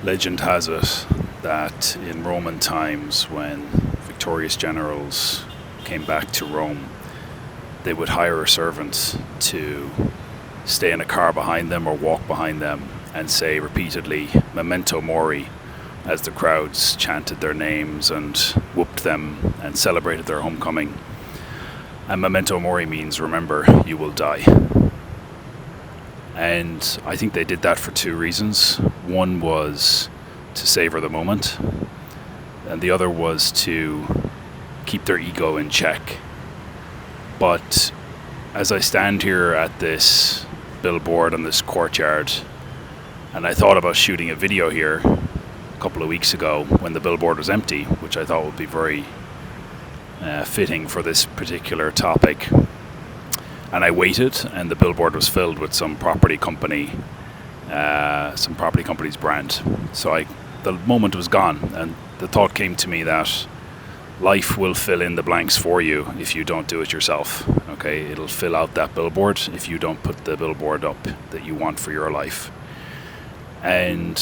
Legend has it that in Roman times, when victorious generals came back to Rome, they would hire a servant to stay in a car behind them or walk behind them and say repeatedly, Memento Mori, as the crowds chanted their names and whooped them and celebrated their homecoming. And Memento Mori means remember, you will die. And I think they did that for two reasons. One was to savor the moment, and the other was to keep their ego in check. But as I stand here at this billboard on this courtyard, and I thought about shooting a video here a couple of weeks ago when the billboard was empty, which I thought would be very fitting for this particular topic. And I waited, and the billboard was filled with some property company's brand. So the moment was gone, and the thought came to me that life will fill in the blanks for you if you don't do it yourself. Okay, it'll fill out that billboard if you don't put the billboard up that you want for your life. And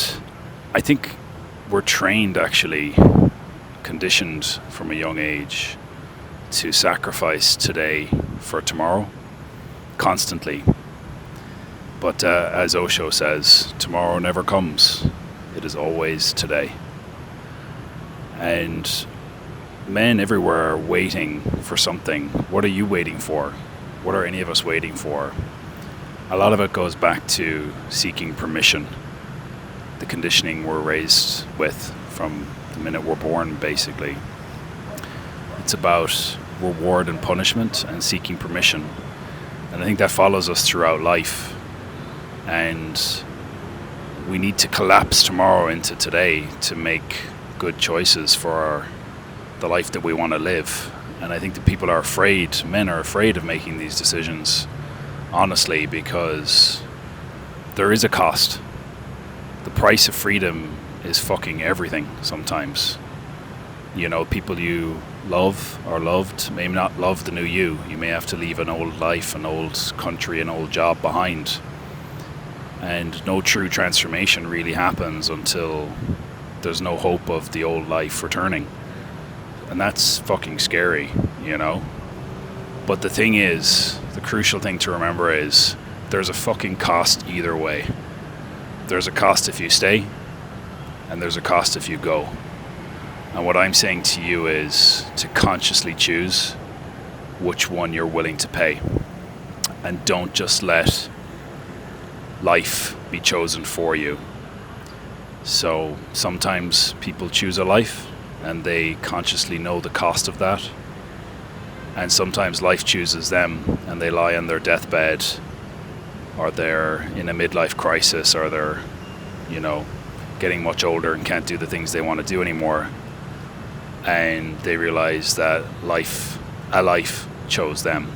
I think we're trained, actually, conditioned from a young age to sacrifice today for tomorrow, constantly. But as Osho says, tomorrow never comes. It is always today. And men everywhere are waiting for something. What are you waiting for? What are any of us waiting for? A lot of it goes back to seeking permission. The conditioning we're raised with from the minute we're born, basically. It's about reward and punishment and seeking permission. And I think that follows us throughout life. And we need to collapse tomorrow into today to make good choices for the life that we want to live. And I think that people are afraid, men are afraid of making these decisions, honestly, because there is a cost. The price of freedom is fucking everything sometimes. You know, people you love or loved may not love the new you. You may have to leave an old life, an old country, an old job behind. And no true transformation really happens until there's no hope of the old life returning. And that's fucking scary, you know? But the thing is, the crucial thing to remember is there's a fucking cost either way. There's a cost if you stay, and there's a cost if you go. And what I'm saying to you is to consciously choose which one you're willing to pay. And don't just let life be chosen for you. So sometimes people choose a life and they consciously know the cost of that. And sometimes life chooses them and they lie on their deathbed, or they're in a midlife crisis, or they're, you know, getting much older and can't do the things they want to do anymore. And they realize that a life chose them.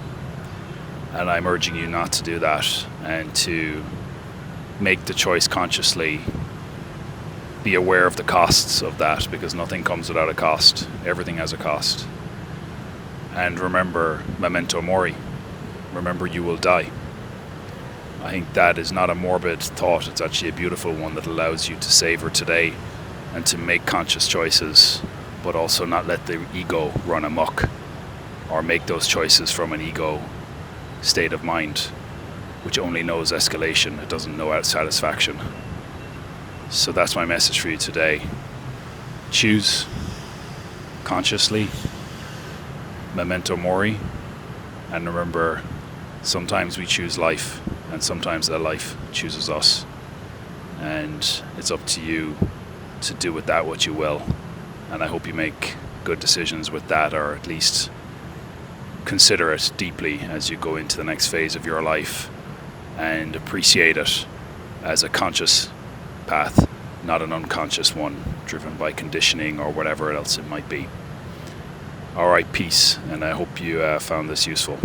And I'm urging you not to do that, and to make the choice consciously. Be aware of the costs of that, because nothing comes without a cost. Everything has a cost. And remember, Memento Mori. Remember, you will die. I think that is not a morbid thought. It's actually a beautiful one that allows you to savor today and to make conscious choices, but also not let the ego run amok, or make those choices from an ego state of mind, which only knows escalation. It doesn't know satisfaction. So that's my message for you today. Choose consciously, Memento Mori, and remember, sometimes we choose life, and sometimes that life chooses us. And it's up to you to do with that what you will. And I hope you make good decisions with that, or at least consider it deeply as you go into the next phase of your life, and appreciate it as a conscious path, not an unconscious one driven by conditioning or whatever else it might be. All right, peace, and I hope you found this useful.